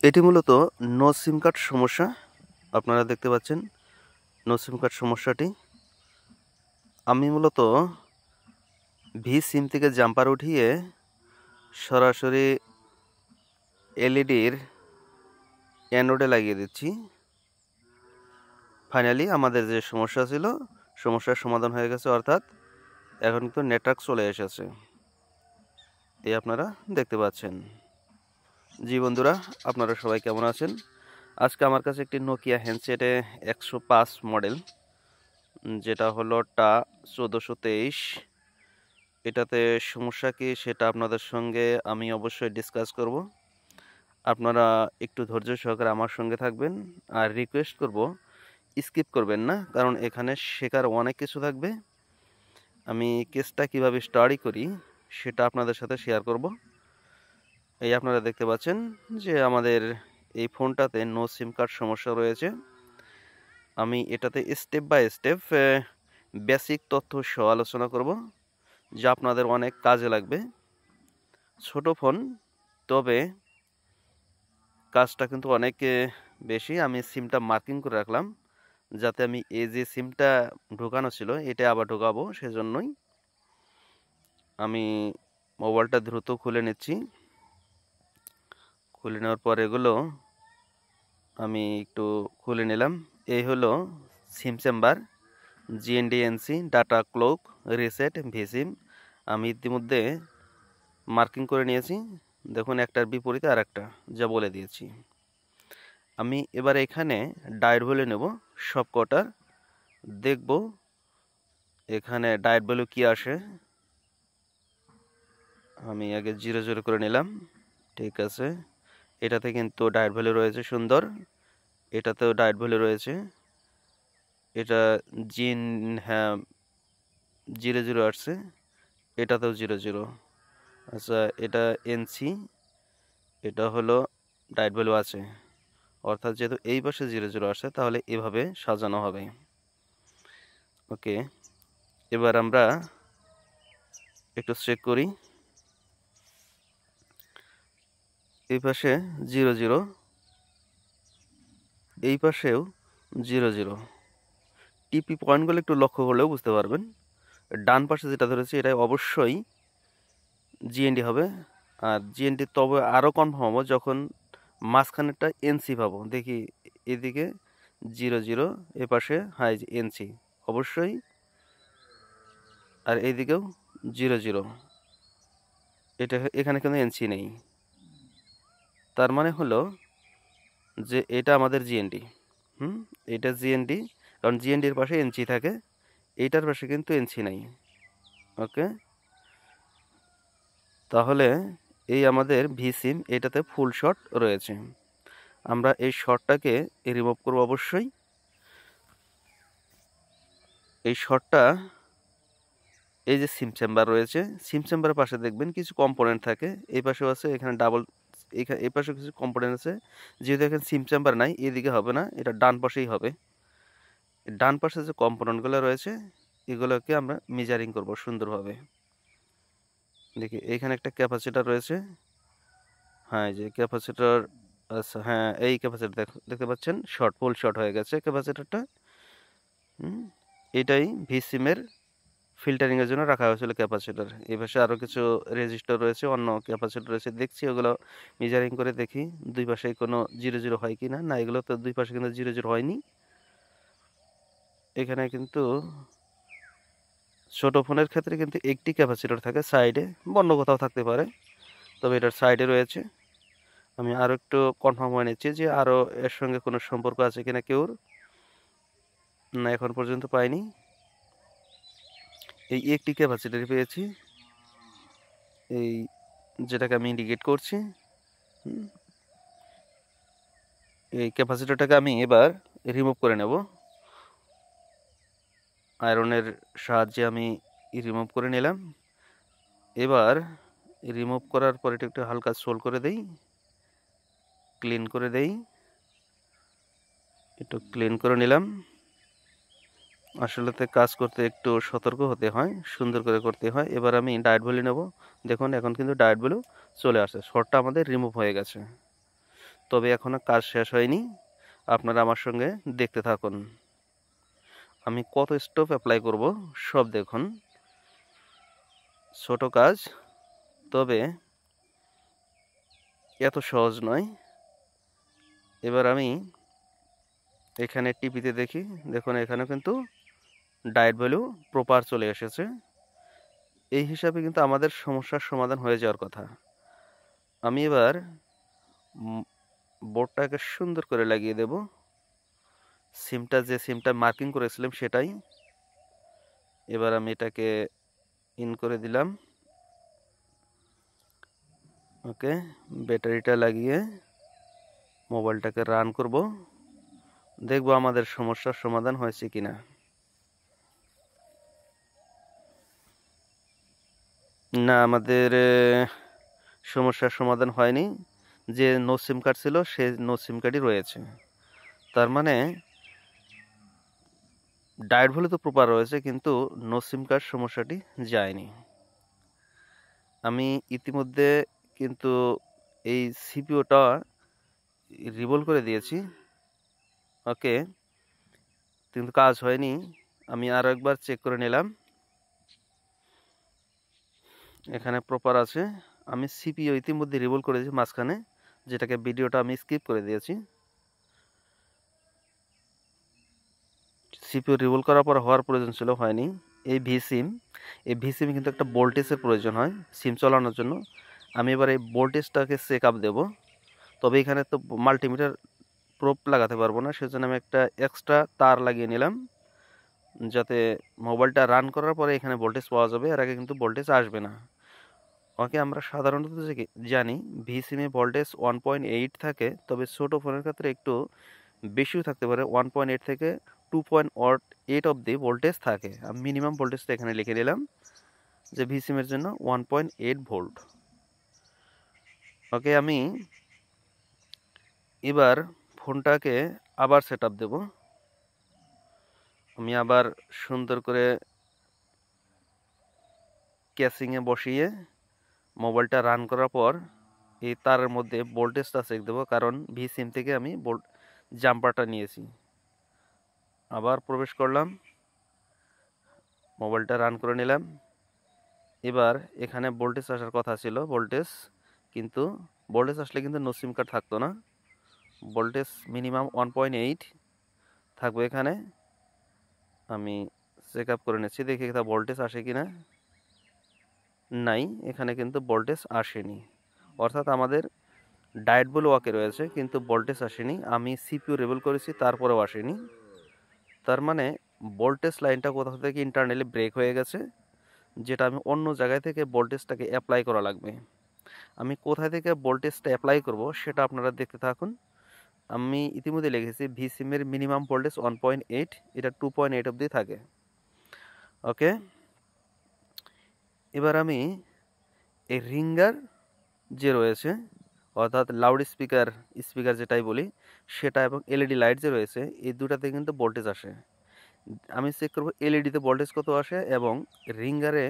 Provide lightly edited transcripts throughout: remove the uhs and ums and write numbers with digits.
এটি মূলত নো সিম কার্ড সমস্যা। আপনারা দেখতে পাচ্ছেন নো সিম কার্ড সমস্যাটি। আমি মূলত ভি সিম থেকে জাম্পার উঠিয়ে সরাসরি এলইডির অ্যানোডে লাগিয়ে দিচ্ছি। ফাইনালি আমাদের যে সমস্যা ছিল, সমস্যার সমাধান হয়ে গেছে, অর্থাৎ এখন কিন্তু নেটওয়ার্ক চলে এসেছে। এই আপনারা দেখতে পাচ্ছেন। জি বন্ধুরা, আপনারা সবাই কেমন আছেন? আজকে আমার কাছে একটি নোকিয়া হ্যান্ডসেটে 105 মডেল, যেটা হলো টা 1423। এটাতে সমস্যা কি সেটা আপনাদের সঙ্গে আমি অবশ্যই ডিসকাস করব। আপনারা একটু ধৈর্য সহকারে আমার সঙ্গে থাকবেন, আর রিকোয়েস্ট করব স্কিপ করবেন না, কারণ এখানে শেখার অনেক কিছু থাকবে। আমি কেসটা কিভাবে স্টাডি করি সেটা আপনাদের সাথে শেয়ার করব। এই আপনারা দেখতে পাচ্ছেন যে আমাদের এই ফোনটাতে নো সিম কার্ড সমস্যা রয়েছে। আমি এটাতে স্টেপ বাই স্টেপ বেসিক তথ্য সহ আলোচনা করব, যা আপনাদের অনেক কাজে লাগবে। ছোট ফোন, তবে কাজটা কিন্তু অনেক বেশি। আমি সিমটা মার্কিং করে রাখলাম, যাতে আমি এই যে সিমটা ঢোকানো ছিল এটা আবার ঢোকাবো, সেজন্যই আমি মোবাইলটা দ্রুত খুলে নিচ্ছি। খুলে নেওয়ার পর এগুলো আমি একটু খুলে নিলাম। এই হলো সিম চেম্বার, জিএনডিএনসি, ডাটা ক্লক, রিসেট, ভিসিম। আমি ইতিমধ্যে মার্কিং করে নিয়েছি। দেখুন, একটার বিপরীতে আর একটা, যা বলে দিয়েছি। আমি এবার এখানে ডায়োড ভ্যালু নেব সব কটার, দেখব এখানে ডায়োড ভ্যালু কি আসে। আমি আগে 00 করে নিলাম, ঠিক আছে। এটাতে কিন্তু ডায়োড ভ্যালু রয়েছে সুন্দর, এটাতেও ডায়োড ভ্যালু রয়েছে। এটা জিন, হ্যাঁ 00 আসছে, এটাতেও 00। আচ্ছা, এটা এনসি, এটা হলো ডায়োড ভ্যালু আছে, অর্থাৎ যেহেতু এই পাশে 00 আসে তাহলে এভাবে সাজানো হবে। ওকে, এবার আমরা একটু চেক করি। এই পাশে 00, এই পাশেও 00। টিপি পয়েন্টগুলো একটু লক্ষ্য করলেও বুঝতে পারবেন। ডান পাশে যেটা ধরেছি এটা অবশ্যই জিএনডি হবে, আর জিএনডি তবে আরও কনফার্ম হবো যখন মাঝখানেরটা এনসি পাবো। দেখি এদিকে 00, এ পাশে হাই এনসি অবশ্যই, আর এইদিকেও 00। এটা এখানে কিন্তু এনসি নেই, তার মানে হলো যে এটা আমাদের জিএনডি। এটা জিএনডি, কারণ জিএনডির পাশে এনসি থাকে, এইটার পাশে কিন্তু এনসি নাই। ওকে, তাহলে এই আমাদের ভি সিম, এটাতে ফুল শট রয়েছে। আমরা এই শটটাকে রিমুভ করব অবশ্যই। এই শটটা, এই যে সিম চেম্বার রয়েছে, সিম চেম্বারের পাশে দেখবেন কিছু কম্পোনেন্ট থাকে, এই পাশেও আছে, এখানে ডাবল, এখানে এই পাশে কিছু কম্পোনেন্ট আছে। যেহেতু এখানে সিম চেম্বার নাই, এদিকে হবে না, এটা ডান পাশেই হবে। ডান পাশে যে কম্পোনেন্টগুলো রয়েছে এগুলোকে আমরা মেজারিং করব সুন্দরভাবে। দেখি এইখানে একটা ক্যাপাসিটার রয়েছে, হ্যাঁ এই যে ক্যাপাসিটার। আচ্ছা হ্যাঁ, এই ক্যাপাসিটার দেখতে পাচ্ছেন, শর্ট, ফুল শর্ট হয়ে গেছে ক্যাপাসিটারটা। এটাই ভি সিমের ফিল্টারিংয়ের জন্য রাখা হয়েছিল ক্যাপাসিটার। এই পাশে আরও কিছু রেজিস্টার রয়েছে, অন্য ক্যাপাসিটার রয়েছে, দেখছি ওগুলো মেজারিং করে দেখি দুই পাশে কোনো 00 হয় কি না। না, এগুলো তো দুই পাশে কিন্তু 00 হয়নি। এখানে কিন্তু ছোট ফোনের ক্ষেত্রে কিন্তু একটি ক্যাপাসিটর থাকে সাইডে, অন্য কোথাও থাকতে পারে, তবে এটার সাইডে রয়েছে। আমি আরও একটু কনফার্ম হয়ে নিচ্ছি যে আরও এর সঙ্গে কোনো সম্পর্ক আছে কিনা কেউর। না, এখন পর্যন্ত পাইনি। এই একটি ক্যাপাসিটর পেয়েছি, এই যেটাকে আমি ইন্ডিকেট করছি। এই ক্যাপাসিটরটাকে আমি এবার রিমুভ করে নেব। আয়রনের সাহায্যে আমি রিমুভ করে নিলাম। এবার রিমুভ করার পর এটা একটু হালকা সোল করে দেই, ক্লিন করে দেই। একটু ক্লিন করে নিলাম। আসলেতে কাজ করতে একটু সতর্ক হতে হয়, সুন্দর করে করতে হয়। এবার আমি ডায়োড ভ্যালু নেব। দেখুন এখন কিন্তু ডায়োড ভ্যালু চলে আসে, শর্টটা আমাদের রিমুভ হয়ে গেছে। তবে এখনও কাজ শেষ হয়নি, আপনারা আমার সঙ্গে দেখতে থাকুন। আমি কত স্টেপ অ্যাপ্লাই করব সব দেখুন। ছোট কাজ, তবে এত সহজ নয়। এবার আমি এখানে টিপিতে দেখি, দেখুন এখানে কিন্তু ডায়েট ভ্যালু প্রপার চলে এসেছে। এই হিসাবে কিন্তু আমাদের সমস্যার সমাধান হয়ে যাওয়ার কথা। আমি এবার বোর্ডটাকে সুন্দর করে লাগিয়ে দেব। সিমটা যে সিমটা মার্কিং করেছিলাম সেটাই। এবার আমি এটাকে ইন করে দিলাম। ওকে, ব্যাটারিটা লাগিয়ে মোবাইলটাকে রান করব, দেখব আমাদের সমস্যার সমাধান হয়েছে কিনা। না, আমাদের সমস্যার সমাধান হয়নি। যে নো সিম কার্ড ছিল সে নো সিম কার্ডই রয়েছে। তার মানে ডায়েট ভ্যালু তো প্রপার রয়েছে, কিন্তু নো সিম কার্ড সমস্যাটি যায়নি। আমি ইতিমধ্যে কিন্তু এই সিপিওটা রিভোল্ভ করে দিয়েছি। ওকে, কিন্তু কাজ হয়নি। আমি আরও একবার চেক করে নিলাম, এখানে প্রপার আছে। আমি সিপিও ইতিমধ্যে রিভোল্ভ করে দিয়েছি মাঝখানে, যেটাকে ভিডিওটা আমি স্কিপ করে দিয়েছি। সিপিও রিভোল্ভ করার পর হওয়ার প্রয়োজন ছিল, হয়নি। এই ভিসিম কিন্তু একটা ভোল্টেজের প্রয়োজন হয় সিম চালানোর জন্য। আমি এবার এই ভোল্টেজটাকে চেক আপ দেবো। তবে এখানে তো মাল্টিমিটার প্রোব লাগাতে পারবো না, সেজন্য আমি একটা এক্সট্রা তার লাগিয়ে নিলাম, যাতে মোবাইলটা রান করার পরে এখানে ভোল্টেজ পাওয়া যাবে, এর আগে কিন্তু ভোল্টেজ আসবে না। ওকে, আমরা সাধারণত জানি ভিসিমে ভোল্টেজ 1.8 থাকে, তবে ছোটো ফোনের ক্ষেত্রে একটু বেশিও থাকতে পারে। 1.8 থেকে 2.8 অবধি ভোল্টেজ থাকে। আমি মিনিমাম ভোল্টেজটা এখানে লিখে দিলাম যে ভিসিমের জন্য 1.8 ভোল্ট। ওকে, আমি এবার ফোনটাকে আবার সেট আপ দেবো। আমি আবার সুন্দর করে ক্যাসিংয়ে বসিয়ে মোবাইলটা রান করার পর এই তারের মধ্যে ভোল্টেজটা চেক দেবো, কারণ ভিসিম থেকে আমি জাম্পারটা নিয়েছি। আবার প্রবেশ করলাম, মোবাইলটা রান করে নিলাম। এবার এখানে ভোল্টেজ আসার কথা ছিল, কিন্তু ভোল্টেজ আসলে কিন্তু নো সিম কার্ড থাকতো না। ভোল্টেজ মিনিমাম 1.8 থাকবে এখানে। আমি চেক আপ করে নিচ্ছি, দেখি এটা ভোল্টেজ আসে কিনা। নাই, এখানে কিন্তু ভোল্টেজ আসেনি, অর্থাৎ আমাদের ডায়েট ভ্যালু ওকে রয়েছে, কিন্তু ভোল্টেজ আসেনি। আমি সিপিইউ রিভোল করেছি, তারপরেও আসেনি। তার মানে ভোল্টেজ লাইনটা কোথাও থেকে ইন্টারনালি ব্রেক হয়ে গেছে, যেটা আমি অন্য জায়গায় থেকে ভোল্টেজটাকে অ্যাপ্লাই করা লাগবে। আমি কোথায় থেকে ভোল্টেজটা অ্যাপ্লাই করব সেটা আপনারা দেখতে থাকুন। আমি ইতিমধ্যে লিখেছি ভিসিমের মিনিমাম ভোল্টেজ 1.8, এটা 2.8 অবধি থাকে। ওকে, এবার আমি এই রিঙ্গার যে রয়েছে, অর্থাৎ লাউড স্পিকার যেটাই বলি সেটা, এবং এলইডি লাইট যে রয়েছে, এই দুটাতে কিন্তু ভোল্টেজ আসে। আমি চেক করব এলইডিতে ভোল্টেজ কত আসে এবং রিঙ্গারে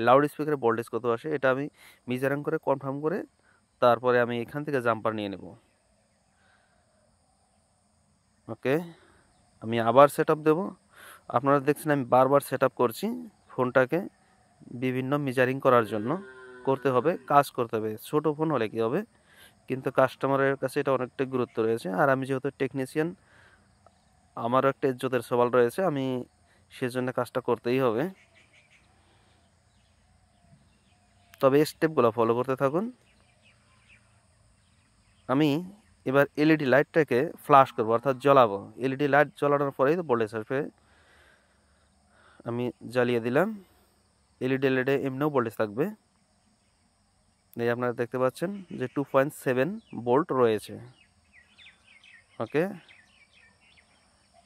লাউড স্পিকারে ভোল্টেজ কত আসে। এটা আমি মিজারিং করে কনফার্ম করে তারপরে আমি এখান থেকে জাম্পার নিয়ে নেব। ওকে, আমি আবার সেট আপ দেবো। আপনারা দেখছেন আমি বারবার সেট আপ করছি ফোনটাকে, বিভিন্ন মেজারিং করার জন্য করতে হবে, কাজ করতে হবে। ছোটো ফোন হলে কী হবে, কিন্তু কাস্টমারের কাছে এটা অনেকটা গুরুত্ব রয়েছে। আর আমি যেহেতু টেকনিশিয়ান, আমারও একটা ইজ্জতের সওয়াল রয়েছে, আমি সেজন্য কাজটা করতেই হবে। তবে স্টেপগুলো ফলো করতে থাকুন। আমি এবার এলইডি লাইটটাকে ফ্ল্যাশ করবো, অর্থাৎ জ্বালাবো। এলইডি লাইট জ্বালানোর পরেই তো ভোল্টেজ আসবে। আমি জ্বালিয়ে দিলাম। এলইডি লাইটে এমনিও ভোল্টেজ থাকবে, এই আপনারা দেখতে পাচ্ছেন যে 2.7 ভোল্ট রয়েছে। ওকে,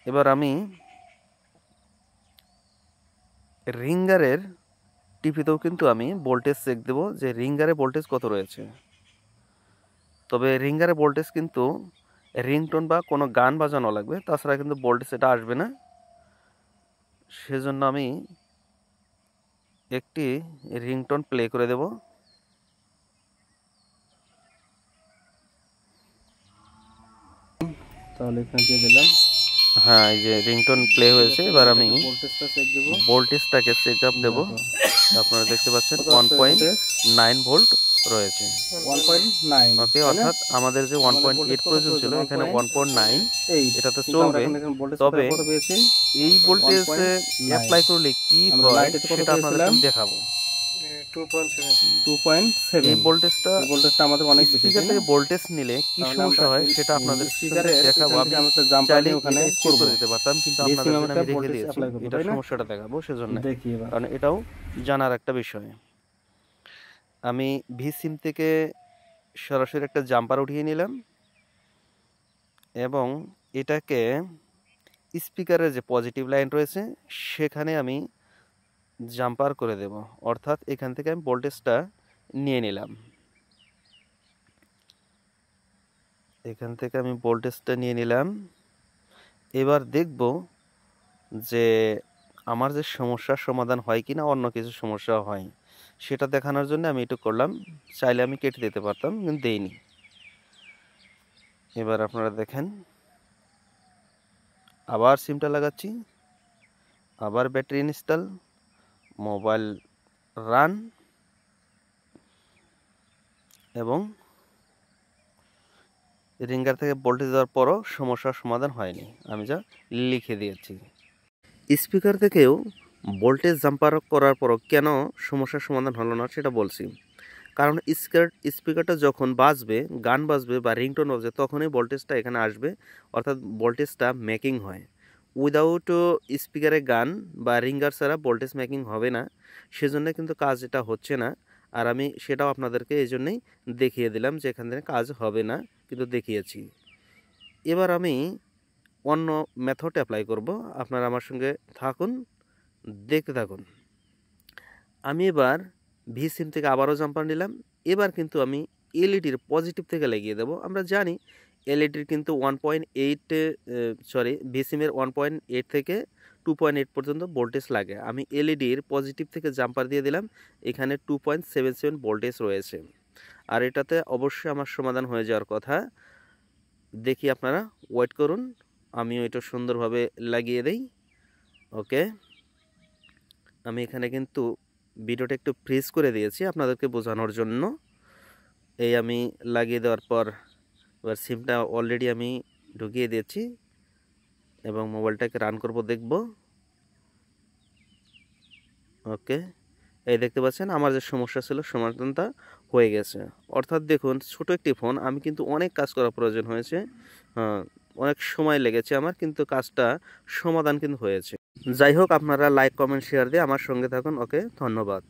এবার আমি রিঙ্গারের টিভিতেও কিন্তু আমি ভোল্টেজ চেক দেবো যে রিঙ্গারে ভোল্টেজ কত রয়েছে। তবে রিঙ্গারে ভোল্টেজ কিন্তু রিংটোন বা কোনো গান বাজানো লাগবে, তাছাড়া কিন্তু ভোল্টেজ এটা আসবে না। সেজন্য আমি একটি রিংটোন প্লে করে দেব। তাহলে এখানে দিয়ে দিলাম। হ্যাঁ, এই যে রিংটোন প্লে হয়েছে। এবার আমি ভোল্টেজটা চেক দেব, ভোল্টেজটাকে চেক আপ দেবো। আপনারা দেখতে পাচ্ছেন 1.9 ভোল্ট রয়েছে। 1.9 ওকে, অর্থাৎ আমাদের যে 1.8 প্রয়োজন ছিল, এখানে 1.9 এটাতে চলবে। তবে এই ভোল্টেজে অ্যাপ্লাই করলে কি হয় সেটা আপনাদেরকে আমি দেখাবো। 2.7 এই ভোল্টেজটা আমাদের অনেক বেশি। স্পিকার থেকে ভোল্টেজ নিলে কি সমস্যা হয় সেটা আপনাদের দেখাবো। আমি চাইলে এটা স্কিপ করে দিতে পারতাম, কিন্তু আপনাদের জন্য আমি রেখে দিয়েছি। এটা সমস্যাটা দেখাবো সেজন্য, কারণ এটাও জানার একটা বিষয়। আমি ভি সিম থেকে সরাসরি একটা জাম্পার উঠিয়ে নিলাম এবং এটাকে স্পিকারের যে পজিটিভ লাইন রয়েছে সেখানে আমি জাম্পার করে দেব, অর্থাৎ এখান থেকে আমি ভোল্টেজটা নিয়ে নিলাম। এখান থেকে আমি ভোল্টেজটা নিয়ে নিলাম। এবার দেখব যে আমার যে সমস্যার সমাধান হয় কি না, অন্য কিছু সমস্যা হয় সেটা দেখানোর জন্য আমি একটু করলাম। চাইলে আমি কেটে দিতে পারতাম, কিন্তু দেইনি। এবার আপনারা দেখেন, আবার সিমটা লাগাচ্ছি, আবার ব্যাটারি ইনস্টল, মোবাইল রান, এবং রিঙ্গার থেকে ভোল্টেজ দেওয়ার পরও সমস্যার সমাধান হয়নি। আমি যা লিখে দিয়েছি। স্পিকার থেকেও ভোল্টেজ জাম্পার করার পরও কেন সমস্যার সমাধান হলো না সেটা বলছি। কারণ স্পিকারটা যখন বাজবে, গান বাজবে বা রিংটোন বাজবে, তখনই ভোল্টেজটা এখানে আসবে, অর্থাৎ ভোল্টেজটা মেকিং হয়। উইদাউট স্পিকারে গান বা রিঙ্গার ছাড়া ভোল্টেজ মেকিং হবে না, সেজন্য কিন্তু কাজ এটা হচ্ছে না। আর আমি সেটাও আপনাদেরকে এই জন্যই দেখিয়ে দিলাম যে এখান থেকে কাজ হবে না, কিন্তু দেখিয়েছি। এবার আমি অন্য মেথড অ্যাপ্লাই করব। আপনারা আমার সঙ্গে থাকুন, দেখতে থাকুন। আমি এবার ভি সিম থেকে আবারও জাম্পার নিলাম। এবার কিন্তু আমি এলইডির পজিটিভ থেকে লাগিয়ে দেব। আমরা জানি এলইডির কিন্তু 1.8 ভি সিমের 1.8 থেকে 2.8 পর্যন্ত ভোল্টেজ লাগে। আমি এলইডির পজিটিভ থেকে জাম্পার দিয়ে দিলাম। এখানে 2.77 ভোল্টেজ রয়েছে, আর এটাতে অবশ্যই আমার সমাধান হয়ে যাওয়ার কথা। দেখি, আপনারা ওয়েট করুন, আমিও এটা সুন্দরভাবে লাগিয়ে দেই। ওকে, আমি এখানে কিন্তু ভিডিওটা একটু ফ্রিজ করে দিয়েছি আপনাদেরকে বোঝানোর জন্য। এই আমি লাগিয়ে দেওয়ার পর এবার সিমটা অলরেডি আমি ঢুকিয়ে দিয়েছি এবং মোবাইলটাকে রান করব, দেখব। ওকে, এই দেখতে পাচ্ছেন আমার যে সমস্যা ছিল সমাধানটা হয়ে গেছে। অর্থাৎ দেখুন, ছোট একটি ফোন, আমি কিন্তু অনেক কাজ করা প্রয়োজন হয়েছে, অনেক সময় লেগেছে আমার, কিন্তু কাজটা সমাধান কিন্তু হয়েছে। যাই হোক, আপনারা লাইক, কমেন্ট, শেয়ার দিয়ে আমার সঙ্গে থাকুন। ওকে, ধন্যবাদ।